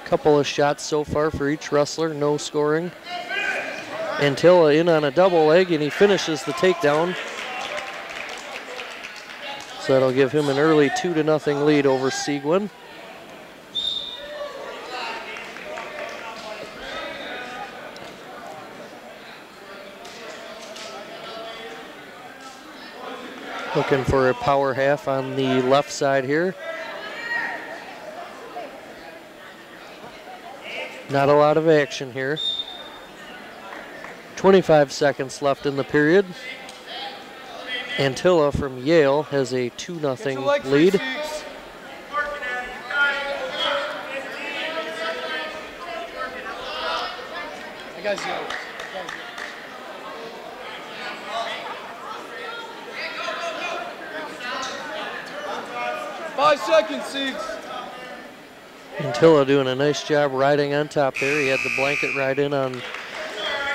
Couple of shots so far for each wrestler, no scoring. Antilla in on a double leg, and he finishes the takedown. So that'll give him an early 2-0 lead over Seguin. Looking for a power half on the left side here. Not a lot of action here. 25 seconds left in the period. Antilla from Yale has a 2-0 lead. I got you. 5 seconds, Siegs. Antilla doing a nice job riding on top there. He had the blanket ride in on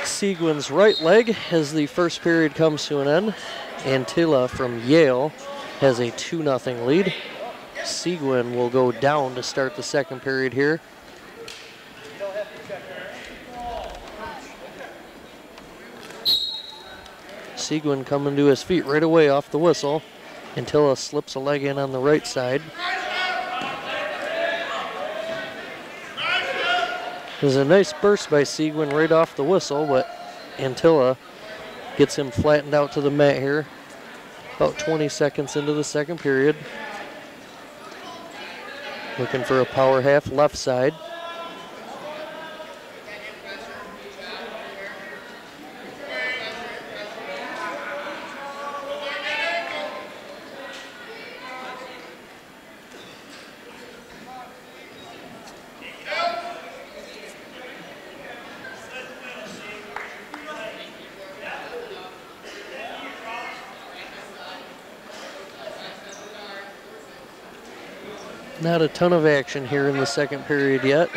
Seguin's right leg as the first period comes to an end. Antilla from Yale has a 2-0 lead. Seguin will go down to start the second period here. Seguin coming to his feet right away off the whistle. Antilla slips a leg in on the right side. There's a nice burst by Seguin right off the whistle, but Antilla gets him flattened out to the mat here. About 20 seconds into the second period. Looking for a power half left side. Not a ton of action here in the second period yet.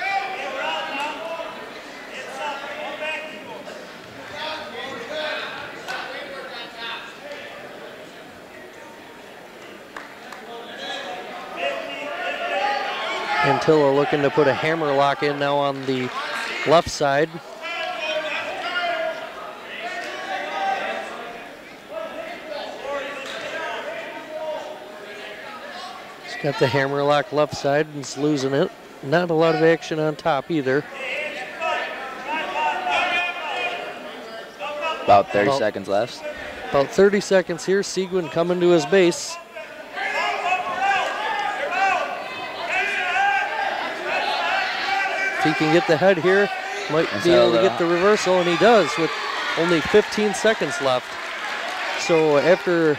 Antilla looking to put a hammer lock in now on the left side. Got the hammer lock left side and is losing it. Not a lot of action on top either. About 30 seconds left. About 30 seconds here. Seguin coming to his base. If he can get the head here, might be able to get the reversal, and he does with only 15 seconds left. So after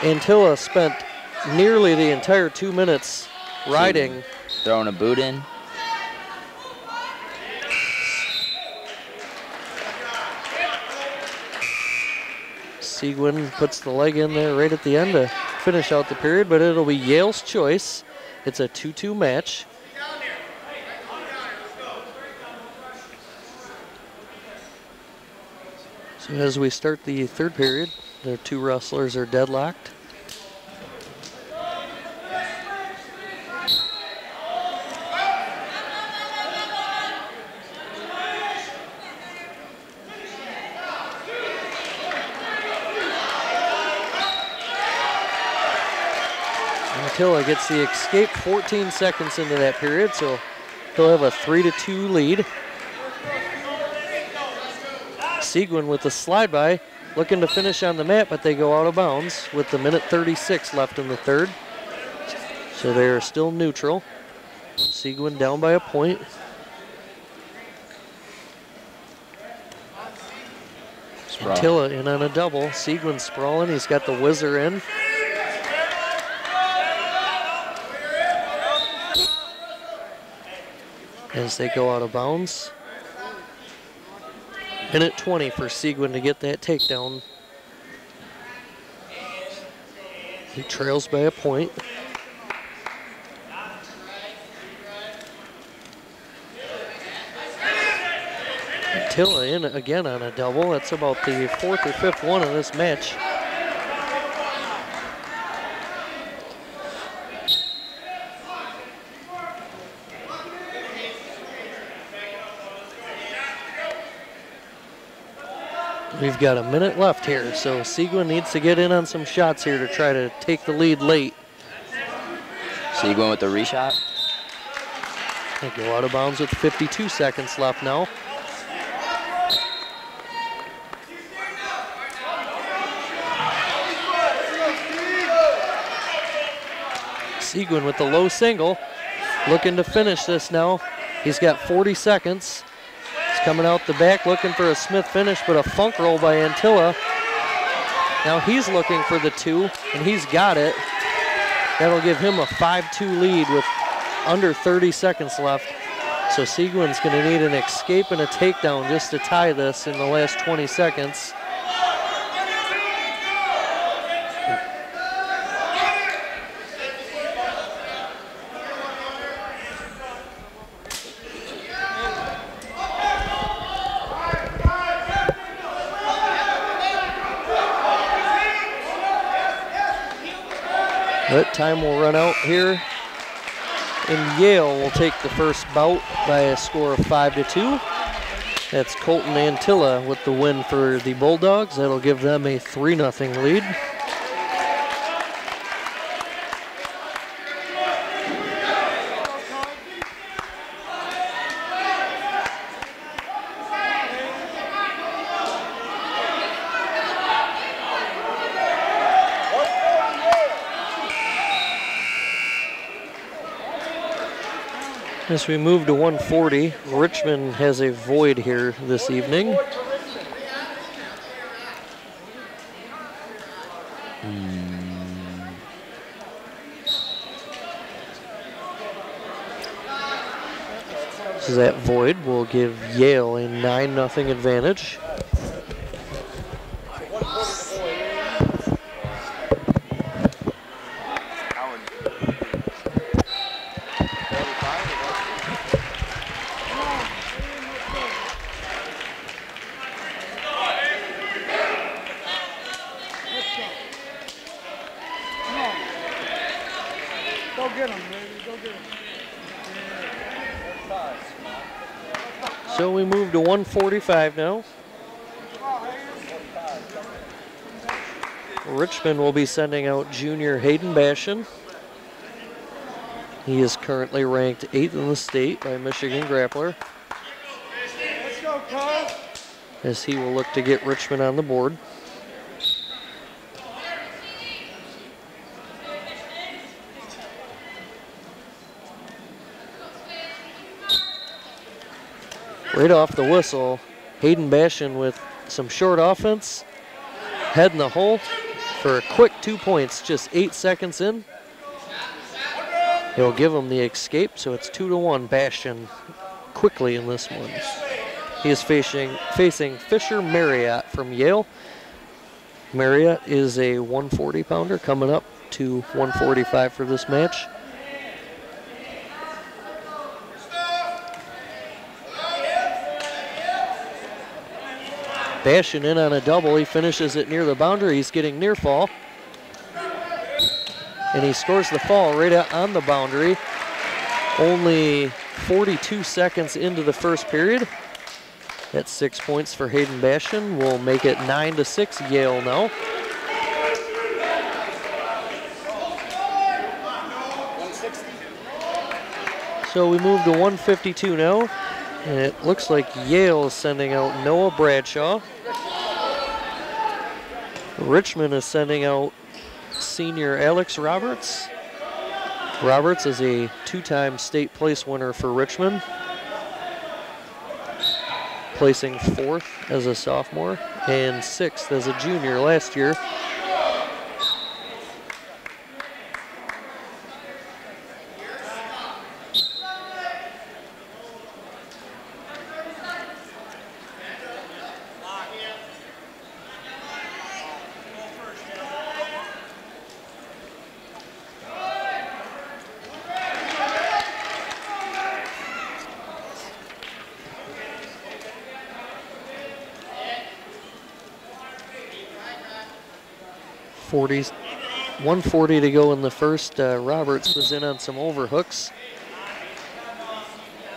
Antilla spent nearly the entire 2 minutes riding. Throwing a boot in. Seguin puts the leg in there right at the end to finish out the period, but it'll be Yale's choice. It's a 2-2 match. So as we start the third period, the two wrestlers are deadlocked. Antilla gets the escape 14 seconds into that period, so he'll have a 3-2 lead. Seguin with the slide by, looking to finish on the mat, but they go out of bounds with the minute 36 left in the third. So they are still neutral. Seguin down by a point. Antilla in on a double. Seguin sprawling, he's got the whizzer in. As they go out of bounds. Minute 20 for Seguin to get that takedown. He trails by a point. Tilla in again on a double. That's about the 4th or 5th one of this match. We've got a minute left here, so Seguin needs to get in on some shots here to try to take the lead late. Seguin with the reshot. They go out of bounds with 52 seconds left now. Seguin with the low single, looking to finish this now. He's got 40 seconds. He's coming out the back looking for a Smith finish, but a funk roll by Antilla. Now he's looking for the 2, and he's got it. That'll give him a 5-2 lead with under 30 seconds left. So Seguin's going to need an escape and a takedown just to tie this in the last 20 seconds. But time will run out here. And Yale will take the first bout by a score of 5-2. That's Colton Antilla with the win for the Bulldogs. That'll give them a 3-0 lead. As we move to 140, Richmond has a void here this evening. So that void will give Yale a 9-0 advantage. So we move to 145 now. Richmond will be sending out junior Hayden Bashan. He is currently ranked 8th in the state by Michigan Grappler. Let's go, Carl. As he will look to get Richmond on the board. Right off the whistle, Hayden Bashan with some short offense, head in the hole for a quick 2 points, just 8 seconds in. He'll give him the escape, so it's 2-1 Bashan quickly in this one. He is facing Fisher Marriott from Yale. Marriott is a 140 pounder coming up to 145 for this match. Bashan in on a double. He finishes it near the boundary. He's getting near fall. And he scores the fall right on the boundary. Only 42 seconds into the first period. That's 6 points for Hayden Bashan. We'll make it 9-6 Yale now. So we move to 152 now. And it looks like Yale is sending out Noah Bradshaw. Richmond is sending out senior Alex Roberts. Roberts is a 2-time state place winner for Richmond, placing 4th as a sophomore and 6th as a junior last year. 1:40 to go in the first. Roberts was in on some overhooks,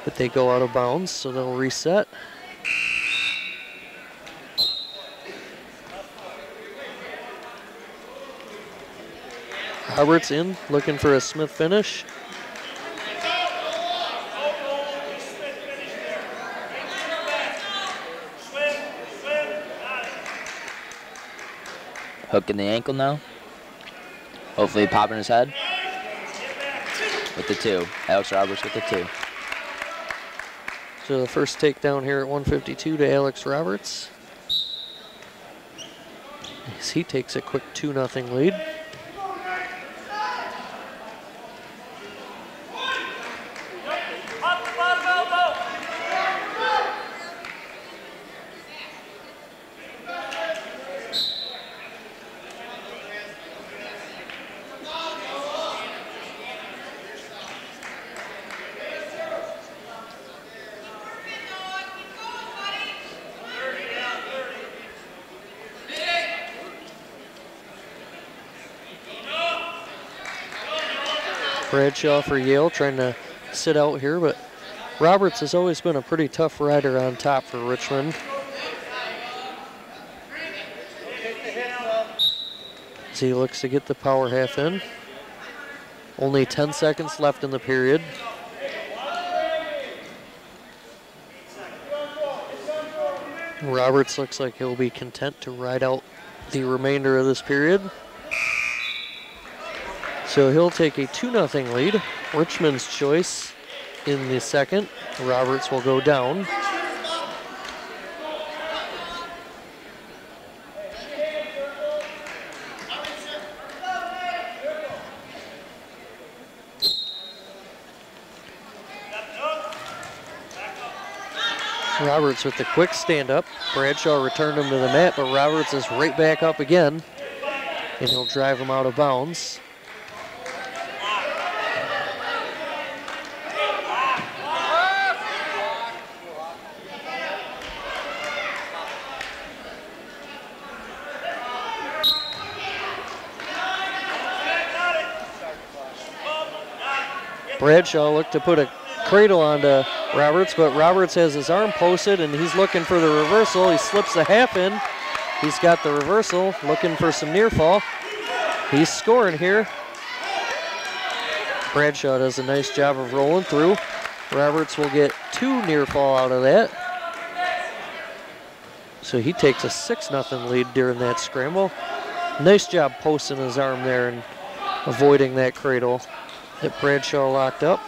but they go out of bounds, so they'll reset. Roberts in, looking for a Smith finish. Hook in the ankle now. Hopefully popping his head. With the 2. Alex Roberts with the 2. So the first takedown here at 152 to Alex Roberts. As he takes a quick 2-0 lead. Bradshaw for Yale trying to sit out here, but Roberts has always been a pretty tough rider on top for Richmond. As he looks to get the power half in. Only 10 seconds left in the period. Roberts looks like he'll be content to ride out the remainder of this period. So he'll take a 2-0 lead. Richmond's choice in the second. Roberts will go down. Roberts with the quick stand-up. Bradshaw returned him to the mat, but Roberts is right back up again, and he'll drive him out of bounds. Bradshaw looked to put a cradle onto Roberts, but Roberts has his arm posted and he's looking for the reversal. He slips the half in. He's got the reversal, looking for some near fall. He's scoring here. Bradshaw does a nice job of rolling through. Roberts will get 2 near fall out of that. So he takes a 6-0 lead during that scramble. Nice job posting his arm there and avoiding that cradle that Bradshaw locked up.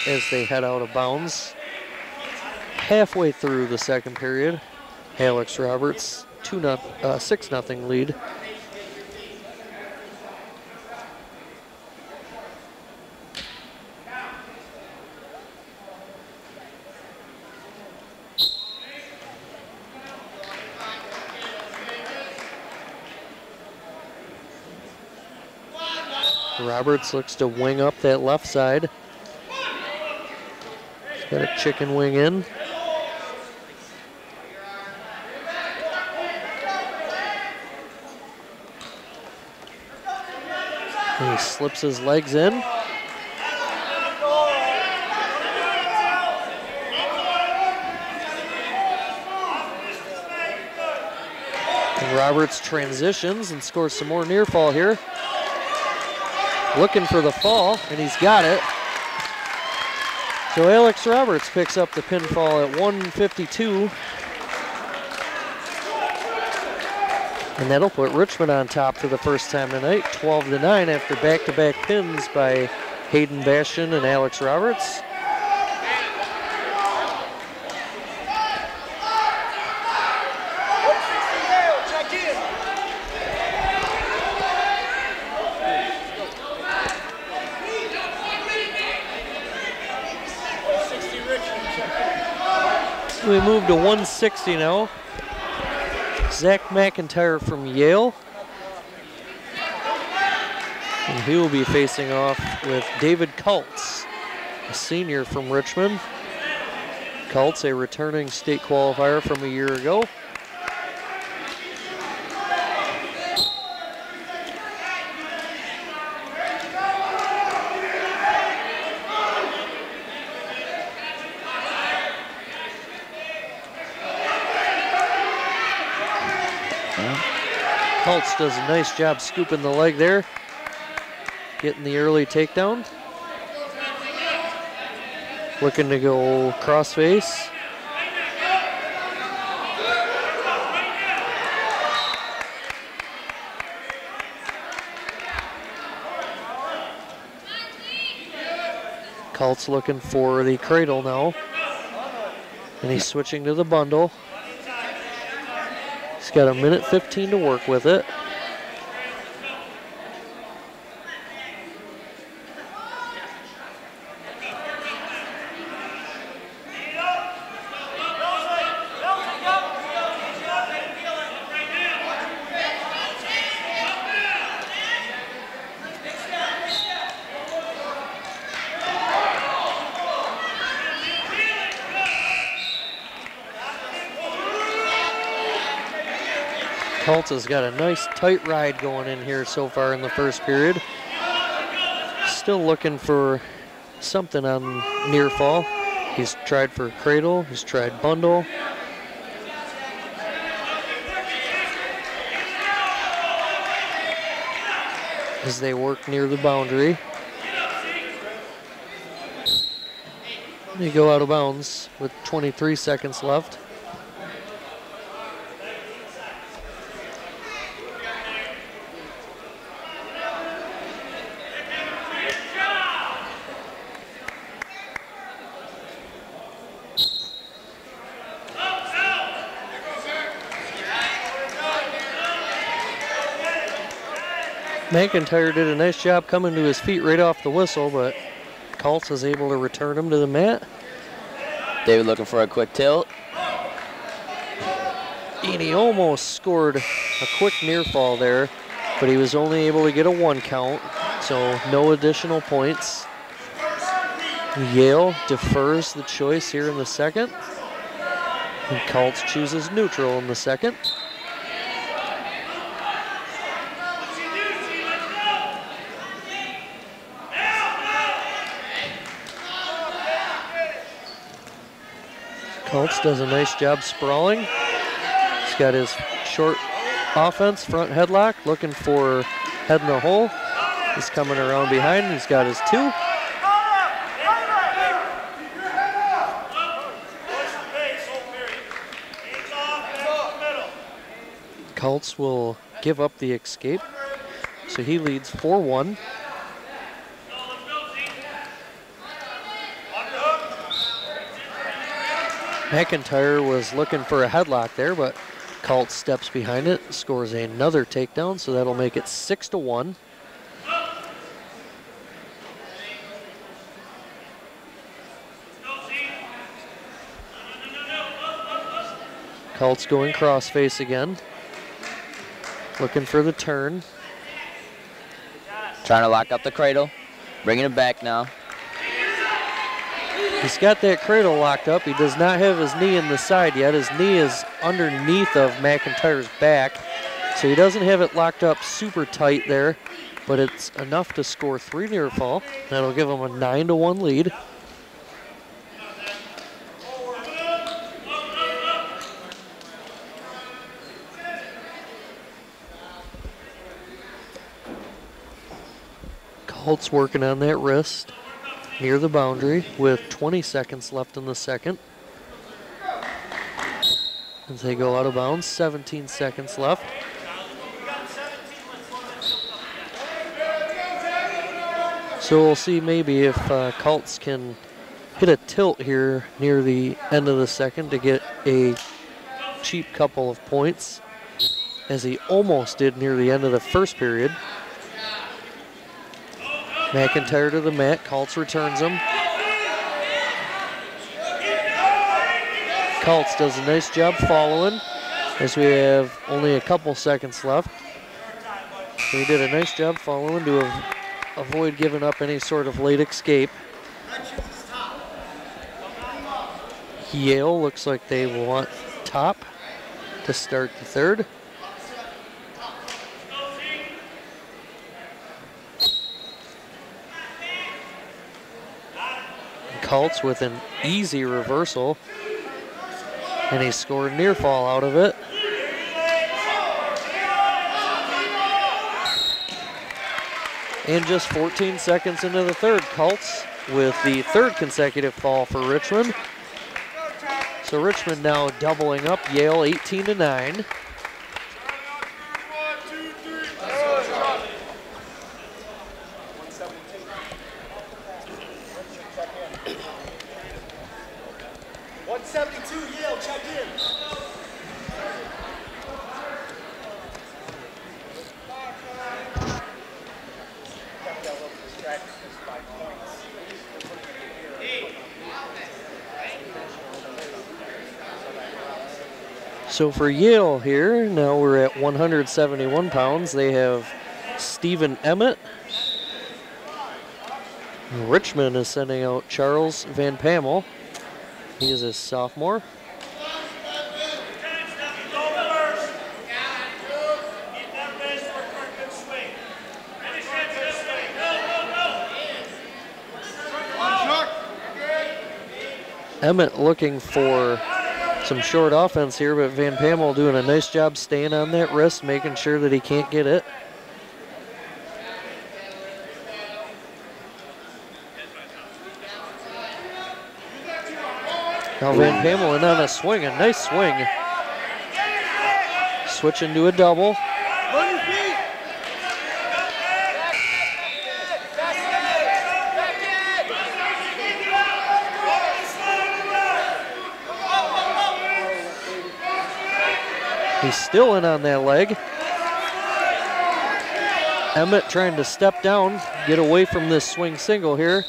As they head out of bounds. Halfway through the second period, Alex Roberts, 6-0 lead. Roberts looks to wing up that left side. He's got a chicken wing in. And he slips his legs in. And Roberts transitions and scores some more near fall here. Looking for the fall, and he's got it. So Alex Roberts picks up the pinfall at 152. And that'll put Richmond on top for the first time tonight, 12-9 after back-to-back pins by Hayden Bastian and Alex Roberts. We move to 160 now. Zach McIntyre from Yale. And he will be facing off with David Kultz, a senior from Richmond. Colts, a returning state qualifier from a year ago. Colts does a nice job scooping the leg there, getting the early takedown. Looking to go crossface. Colts looking for the cradle now. And he's switching to the bundle. He's got 1:15 to work with it. Colts has got a nice tight ride going in here so far in the first period. Still looking for something on near fall. He's tried for cradle, he's tried bundle. As they work near the boundary. They go out of bounds with 23 seconds left. McIntyre did a nice job coming to his feet right off the whistle, but Colts is able to return him to the mat. David looking for a quick tilt. And he almost scored a quick near fall there, but he was only able to get a 1 count, so no additional points. Yale defers the choice here in the second. And Colts chooses neutral in the second. Colts does a nice job sprawling. He's got his short offense, front headlock, looking for head in the hole. He's coming around behind, he's got his 2. Colts will give up the escape, so he leads 4-1. McIntyre was looking for a headlock there, but Colts steps behind it, scores another takedown, so that'll make it 6-1. Colts going crossface again, looking for the turn. Trying to lock up the cradle, bringing it back now. He's got that cradle locked up. He does not have his knee in the side yet. His knee is underneath of McIntyre's back, so he doesn't have it locked up super tight there, but it's enough to score 3 near fall. That'll give him a 9-1 lead. Colts working on that wrist near the boundary with 20 seconds left in the second. As they go out of bounds, 17 seconds left. So we'll see maybe if Colts can hit a tilt here near the end of the second to get a cheap couple of points, as he almost did near the end of the first period. McIntyre to the mat, Colts returns him. Colts does a nice job following, as we have only a couple seconds left. So he did a nice job following to avoid giving up any sort of late escape. Yale looks like they want top to start the third. Cults with an easy reversal, and he scored near fall out of it. And just 14 seconds into the third, Cults with the third consecutive fall for Richmond. So Richmond now doubling up Yale 18-9. So for Yale here, now we're at 171 pounds. They have Stephen Emmett. Richmond is sending out Charles Van Pammel. He is a sophomore. Emmett looking for some short offense here, but Van Pammel doing a nice job staying on that wrist, making sure that he can't get it. Now Van Pammel in on a swing, a nice swing. Switch into a double. He's still in on that leg. Emmett trying to step down, get away from this swing single here.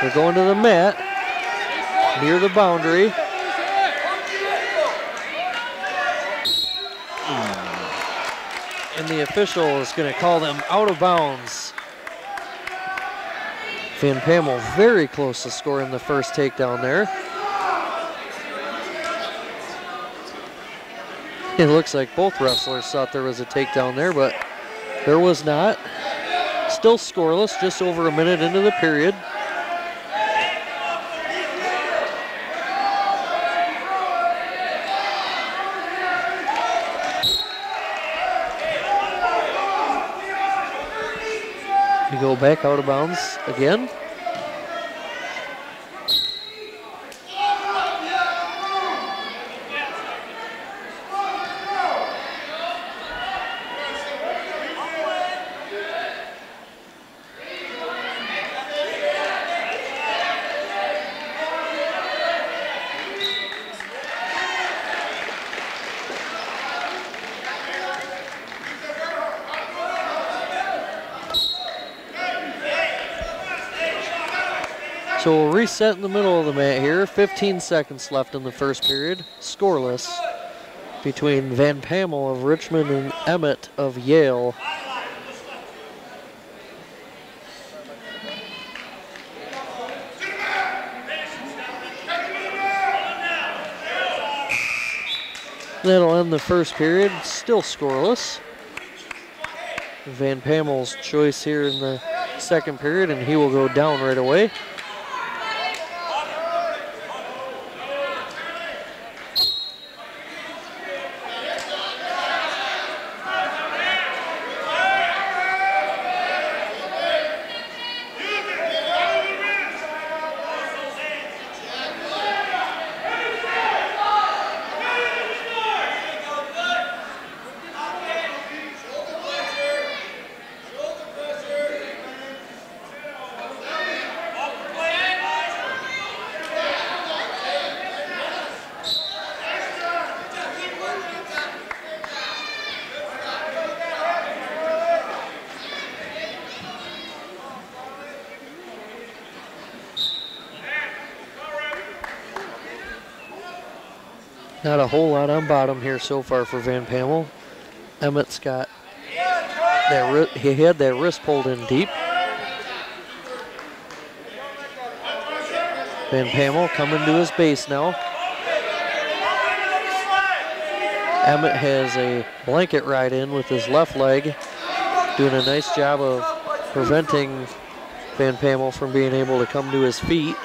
They're going to the mat, near the boundary. And the official is going to call them out of bounds. Van Pammel very close to scoring the first takedown there. It looks like both wrestlers thought there was a takedown there, but there was not. Still scoreless, just over a minute into the period. You go back out of bounds again. So we'll reset in the middle of the mat here. 15 seconds left in the first period. Scoreless between Van Pammel of Richmond and Emmett of Yale. That'll end the first period. Still scoreless. Van Pammel's choice here in the second period, and he will go down right away. Not a whole lot on bottom here so far for Van Pammel. Emmett's got that, he had that wrist pulled in deep. Van Pamel coming to his base now. Emmett has a blanket ride in with his left leg, doing a nice job of preventing Van Pamel from being able to come to his feet.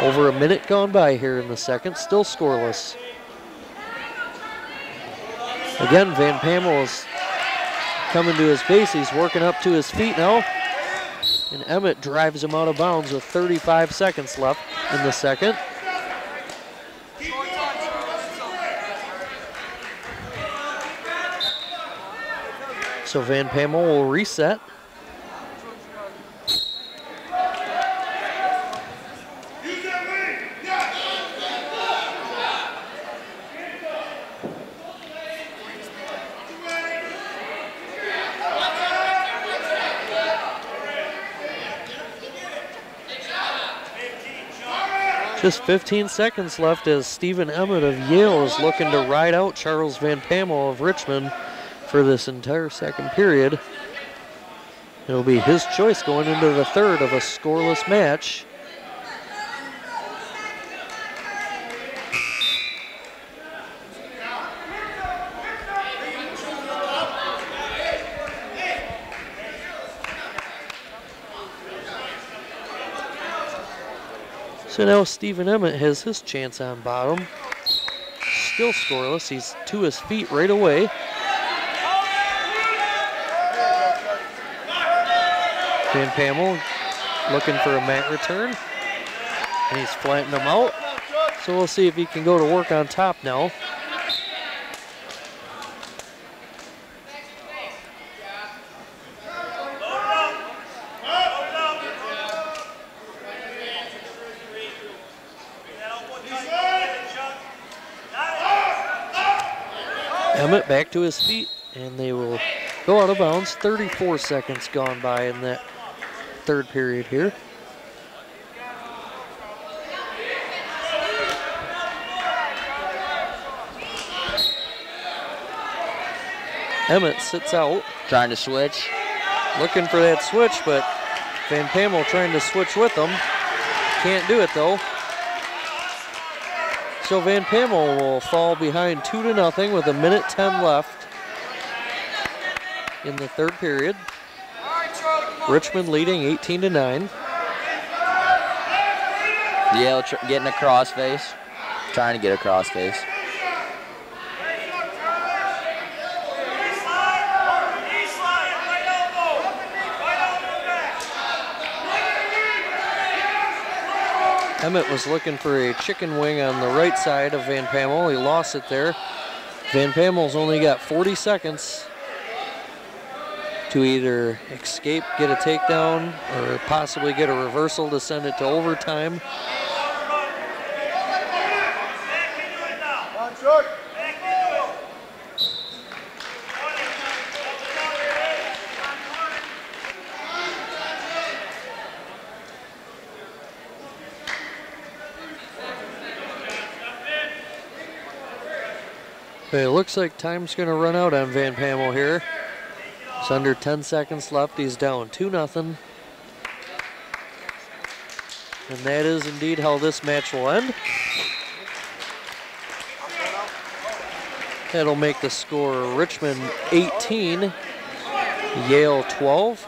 Over a minute gone by here in the second, still scoreless. Again, Van Pamel is coming to his base. He's working up to his feet now. And Emmett drives him out of bounds with 35 seconds left in the second. So Van Pamel will reset. Just 15 seconds left as Stephen Emmett of Yale is looking to ride out Charles Van Pamel of Richmond for this entire second period. It'll be his choice going into the third of a scoreless match. So now Stephen Emmett has his chance on bottom. Still scoreless. He's to his feet right away. Van Pamel looking for a mat return. And he's flattened him out. So we'll see if he can go to work on top now. Emmett back to his feet, and they will go out of bounds. 34 seconds gone by in that third period here. Emmett sits out. Trying to switch. Looking for that switch, but Van Pamel trying to switch with him. Can't do it though. So Van Pamel will fall behind 2-0 with 1:10 left in the third period. Richmond leading 18-9. Yale getting a crossface. Trying to get a crossface. Emmett was looking for a chicken wing on the right side of Van Pamel. He lost it there. Van Pamel's only got 40 seconds to either escape, get a takedown, or possibly get a reversal to send it to overtime. But it looks like time's going to run out on Van Pamel here. It's under 10 seconds left. He's down 2-0. And that is indeed how this match will end. That'll make the score Richmond 18, Yale 12.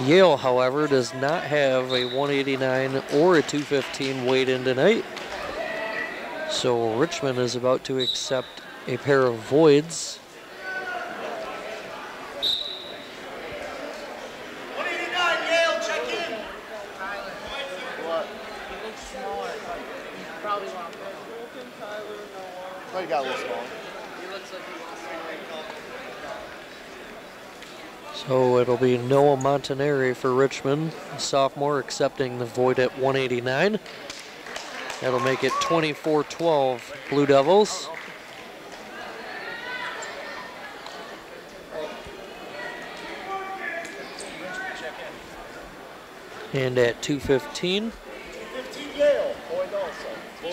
Yale, however, does not have a 189 or a 215 weighed in tonight. So Richmond is about to accept a pair of voids. Yale, check in. What? He looks smaller. Probably wrong. Oh, he got a little small. He looks like he wants to So it'll be Noah Montanari for Richmond, a sophomore, accepting the void at 189. That'll make it 24-12 Blue Devils. And at 215,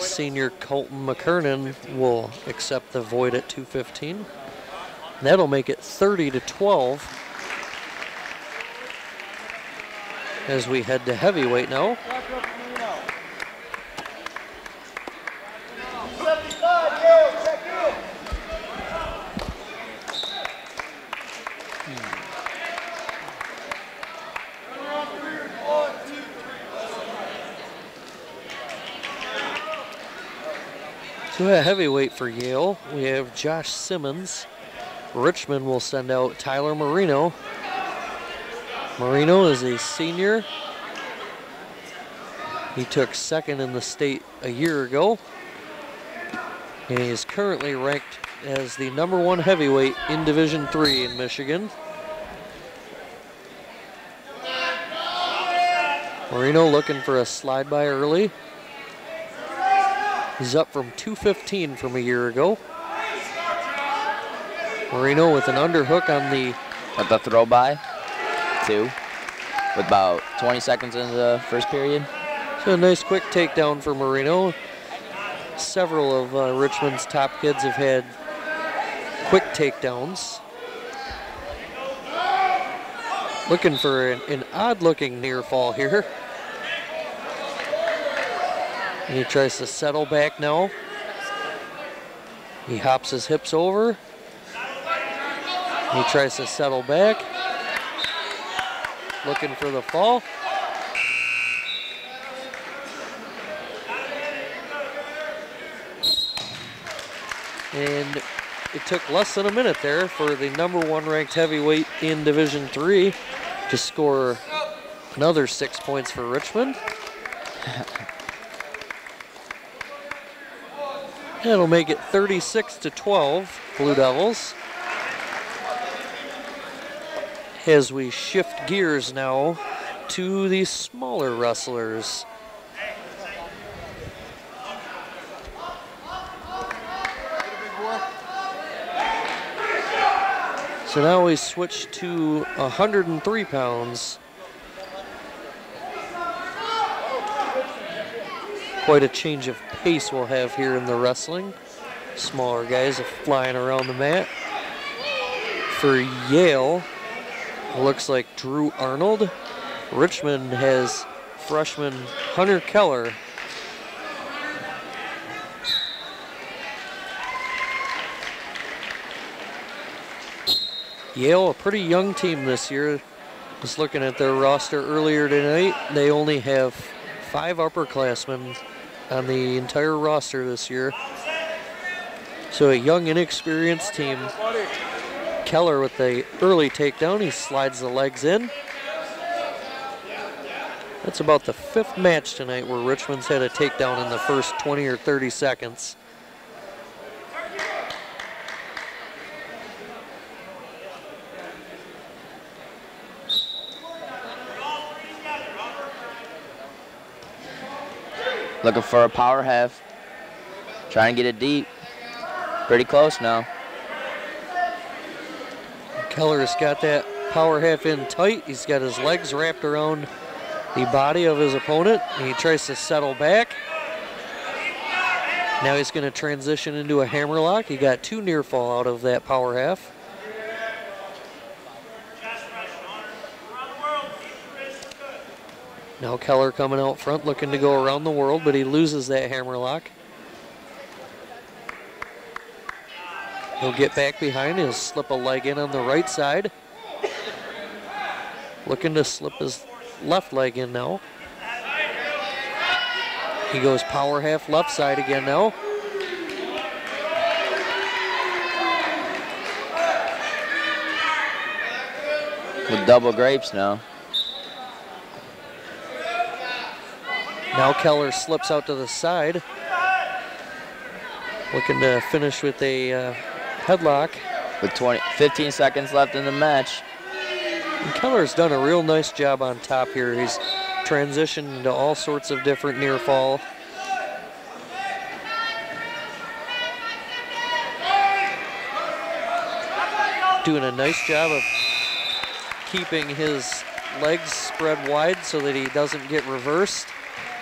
senior Colton McKernan will accept the void at 215. That'll make it 30-12. as we head to heavyweight now. 75, Yale, check in. So at heavyweight for Yale, we have Josh Simmons. Richmond will send out Tyler Marino. Marino is a senior. He took second in the state a year ago. And he is currently ranked as the #1 heavyweight in Division III in Michigan. Marino looking for a slide by early. He's up from 215 from a year ago. Marino with an underhook on the... At the throw by, 2, with about 20 seconds into the first period. So a nice quick takedown for Marino. Several of Richmond's top kids have had quick takedowns. Looking for an odd-looking near fall here. And he tries to settle back now. He hops his hips over. He tries to settle back. Looking for the fall. And it took less than a minute there for the #1 ranked heavyweight in Division III to score another 6 points for Richmond. That'll make it 36-12, Blue Devils. As we shift gears now to the smaller wrestlers. So now we switch to 103 pounds. Quite a change of pace we'll have here in the wrestling. Smaller guys are flying around the mat. For Yale, looks like Drew Arnold. Richmond has freshman Hunter Keller. Yale, a pretty young team this year. Just looking at their roster earlier tonight, they only have 5 upperclassmen on the entire roster this year. So a young, inexperienced team. Keller with the early takedown, he slides the legs in. That's about the 5th match tonight where Richmond's had a takedown in the first 20 or 30 seconds. Looking for a power half. Trying to get it deep. Pretty close now. Keller's got that power half in tight. He's got his legs wrapped around the body of his opponent. He tries to settle back. Now he's going to transition into a hammerlock. He got 2 near fall out of that power half. Now Keller coming out front, looking to go around the world, but he loses that hammerlock. He'll get back behind. He'll slip a leg in on the right side. Looking to slip his left leg in now. He goes power half left side again now. With double grapes now. Now Keller slips out to the side. Looking to finish with a headlock. With 15 seconds left in the match. And Keller's done a real nice job on top here. He's transitioned into all sorts of different near fall. Doing a nice job of keeping his legs spread wide so that he doesn't get reversed.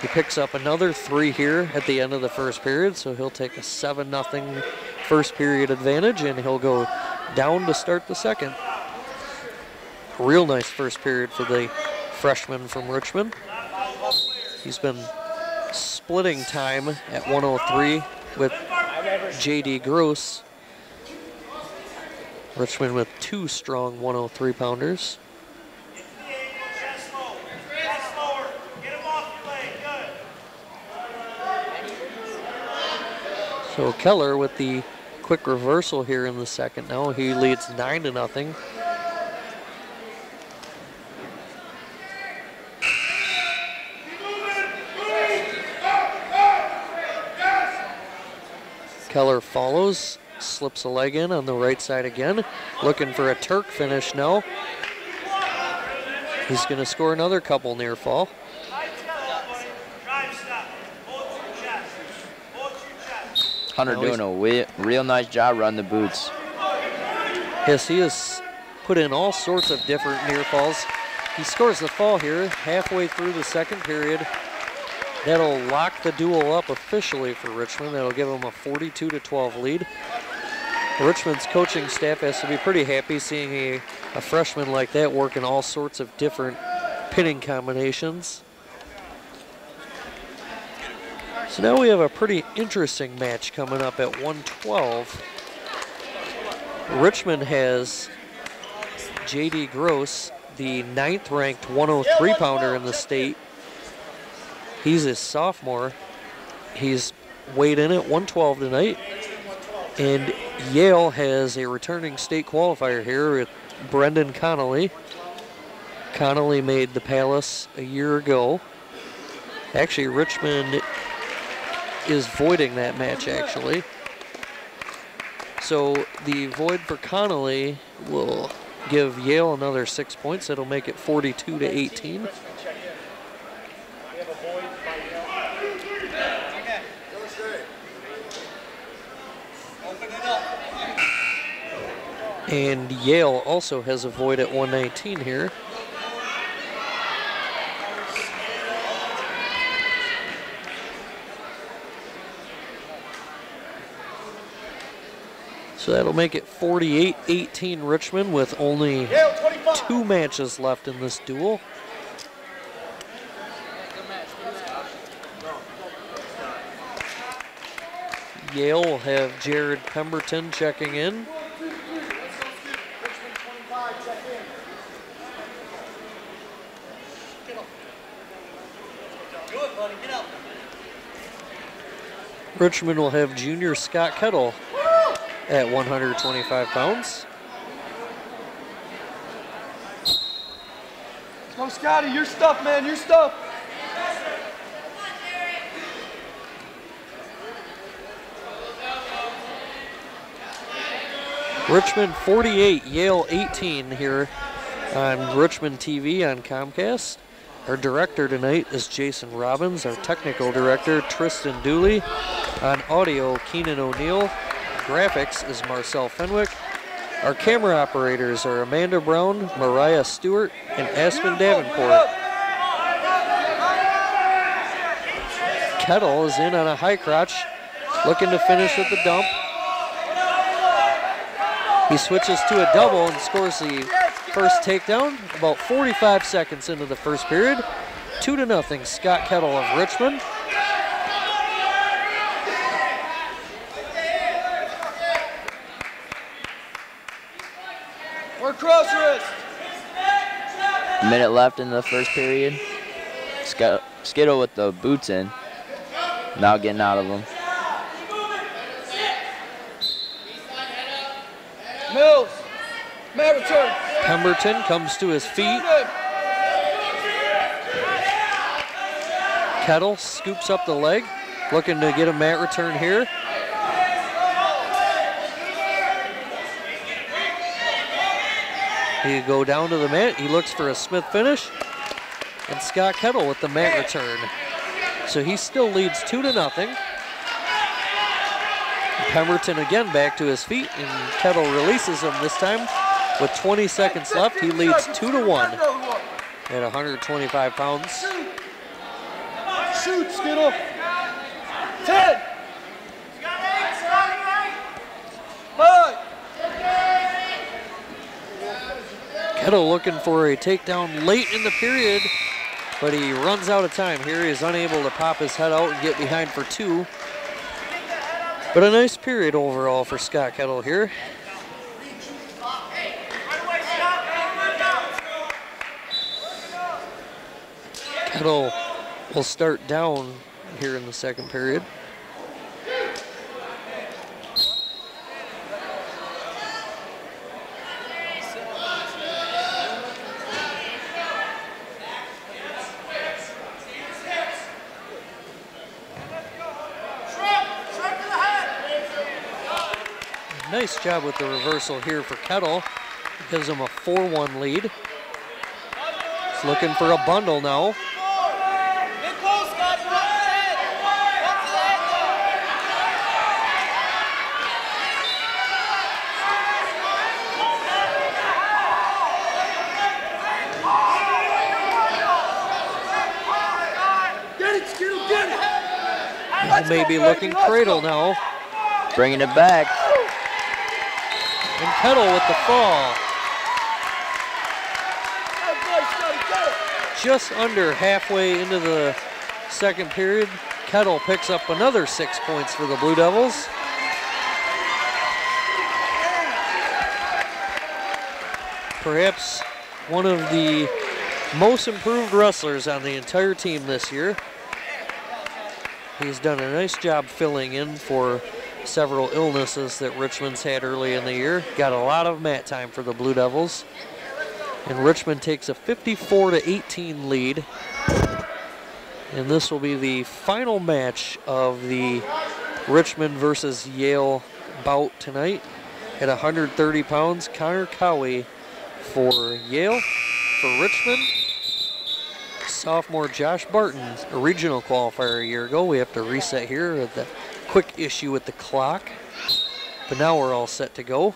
He picks up another 3 here at the end of the first period, so he'll take a 7-0 first period advantage, and he'll go down to start the second. Real nice first period for the freshman from Richmond. He's been splitting time at 103 with J.D. Gross. Richmond with 2 strong 103-pounders. So Keller with the quick reversal here in the second now. He leads 9-0. Keller follows, slips a leg in on the right side again, looking for a Turk finish now. He's going to score another couple near fall. Hunter doing a real nice job running the boots. Yes, he has put in all sorts of different near falls. He scores the fall here halfway through the second period. That'll lock the duel up officially for Richmond. That'll give them a 42-12 lead. Richmond's coaching staff has to be pretty happy seeing a freshman like that working all sorts of different pinning combinations. So now we have a pretty interesting match coming up at 112. Richmond has J.D. Gross, the 9th-ranked 103-pounder in the state. He's a sophomore. He's weighed in at 112 tonight. And Yale has a returning state qualifier here with Brendan Connolly. Connolly made the Palace a year ago. Actually, Richmond is voiding that match, actually. So the void for Connolly will give Yale another 6 points. That'll make it 42-18. And Yale also has a void at 119 here. So that'll make it 48-18 Richmond with only 2 matches left in this duel. Yale will have Jared Pemberton checking in. Richmond will have junior Scott Kettle at 125 pounds. Come on, Scotty, your stuff, man, your stuff. Richmond 48, Yale 18 here on Richmond TV on Comcast. Our director tonight is Jason Robbins. Our technical director, Tristan Dooley. On audio, Keenan O'Neill. Graphics is Marcel Fenwick. Our camera operators are Amanda Brown, Mariah Stewart, and Aspen Davenport. Kettle is in on a high crotch, looking to finish with the dump. He switches to a double and scores the first takedown about 45 seconds into the first period. 2-0, Scott Kettle of Richmond. Or cross wrist. A minute left in the first period. Skittle with the boots in. Now getting out of them. Mills. Mat return. Pemberton comes to his feet. Kettle scoops up the leg, looking to get a mat return here. He go down to the mat. He looks for a Smith finish. And Scott Kettle with the mat return. So he still leads 2-0. Pemberton again back to his feet, and Kettle releases him this time. With 20 seconds left, he leads 2-1 at 125 pounds. Shoot, Skittle. 10. 5. Kettle looking for a takedown late in the period, but he runs out of time here. He's unable to pop his head out and get behind for 2. But a nice period overall for Scott Kettle here. Kettle will start down here in the second period. Nice job with the reversal here for Kettle. Gives him a 4-1 lead. He's looking for a bundle now. Maybe looking cradle now. Bringing it back. And Kettle with the fall. Just under halfway into the second period, Kettle picks up another 6 points for the Blue Devils. Perhaps one of the most improved wrestlers on the entire team this year. He's done a nice job filling in for several illnesses that Richmond's had early in the year. Got a lot of mat time for the Blue Devils. And Richmond takes a 54-18 lead. And this will be the final match of the Richmond versus Yale bout tonight. At 130 pounds, Connor Cowie for Yale. For Richmond, sophomore Josh Barton, a regional qualifier a year ago. We have to reset here with the quick issue with the clock, but now we're all set to go.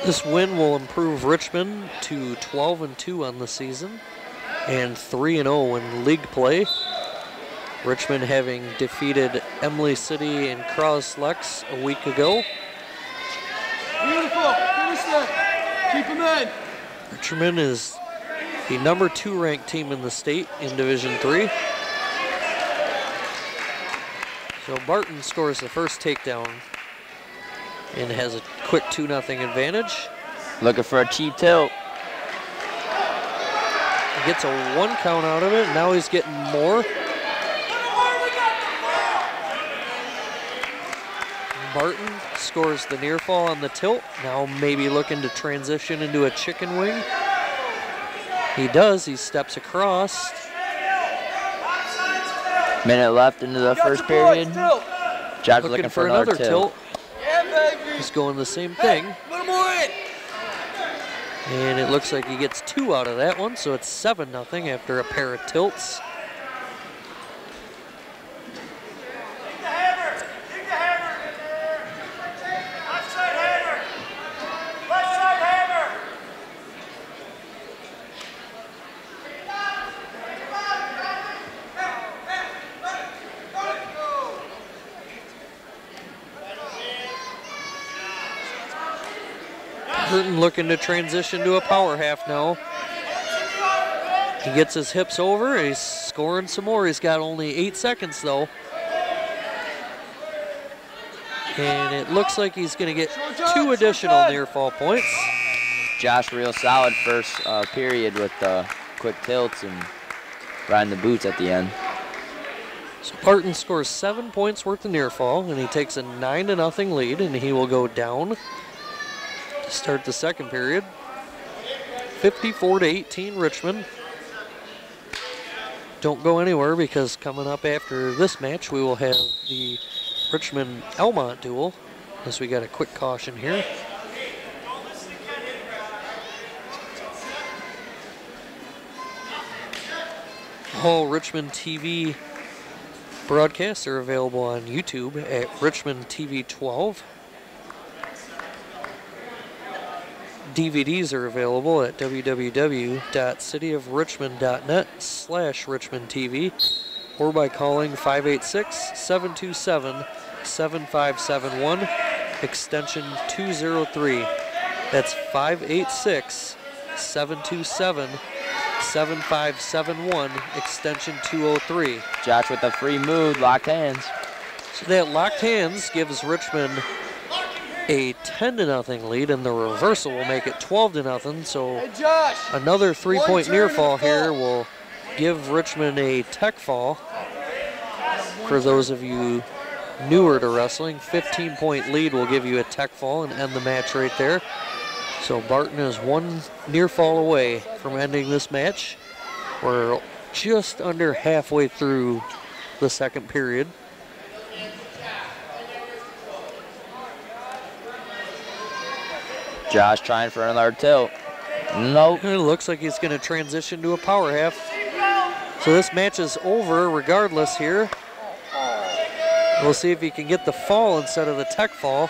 This win will improve Richmond to 12-2 on the season and 3-0 in league play. Richmond having defeated Emily City and Croslex a week ago. Beautiful. Finish that. Keep him in. Richmond is the number 2 ranked team in the state in Division 3. So Barton scores the first takedown and has a quick 2-0 advantage. Looking for a cheap tilt. He gets a 1 count out of it. Now he's getting more. Barton scores the near fall on the tilt. Now maybe looking to transition into a chicken wing. He does. He steps across. Minute left into the first period. Job's looking for another tilt. He's going the same thing. And it looks like he gets 2 out of that one, so it's 7-0 after a pair of tilts. Burton looking to transition to a power half now. He gets his hips over. He's scoring some more. He's got only 8 seconds though. And it looks like he's going to get 2 additional near fall points. Josh real solid first period with quick tilts and riding the boots at the end. So Barton scores 7 points worth of near fall, and he takes a 9-0 lead, and he will go down to start the second period. 54-18 Richmond. Don't go anywhere, because coming up after this match we will have the Richmond-Elmont duel, as we got a quick caution here. All Richmond TV broadcasts are available on YouTube at Richmond TV 12. DVDs are available at www.cityofrichmond.net/Richmond TV or by calling 586-727-7571, extension 203. That's 586-727-7571, extension 203. Josh with a free move, locked hands. So that locked hands gives Richmond a 10-0 lead, and the reversal will make it 12-0. So another 3-point near fall here will give Richmond a tech fall. For those of you newer to wrestling, 15-point lead will give you a tech fall and end the match right there. So Barton is one near fall away from ending this match. We're just under halfway through the second period. Josh trying for another tilt. Nope. It looks like he's going to transition to a power half. So this match is over regardless here. We'll see if he can get the fall instead of the tech fall.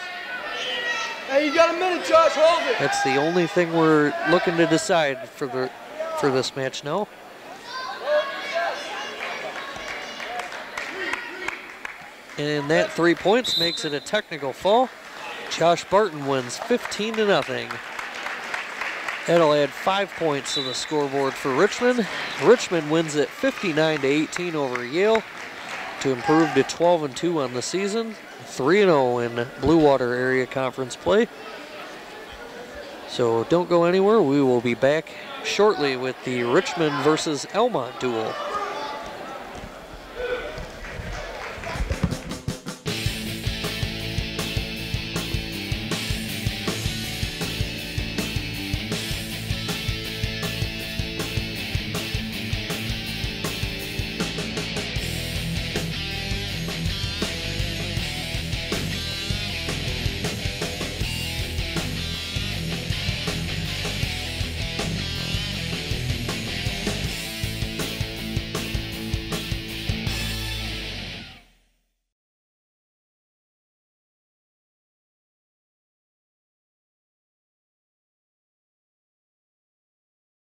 Hey, you got a minute, Josh. Hold it. That's the only thing we're looking to decide for this match now. And that 3 points makes it a technical fall. Josh Barton wins 15-0. That'll add 5 points to the scoreboard for Richmond. Richmond wins it 59-18 over Yale to improve to 12-2 on the season, 3-0 in Blue Water Area Conference play. So don't go anywhere. We will be back shortly with the Richmond versus Elmont duel.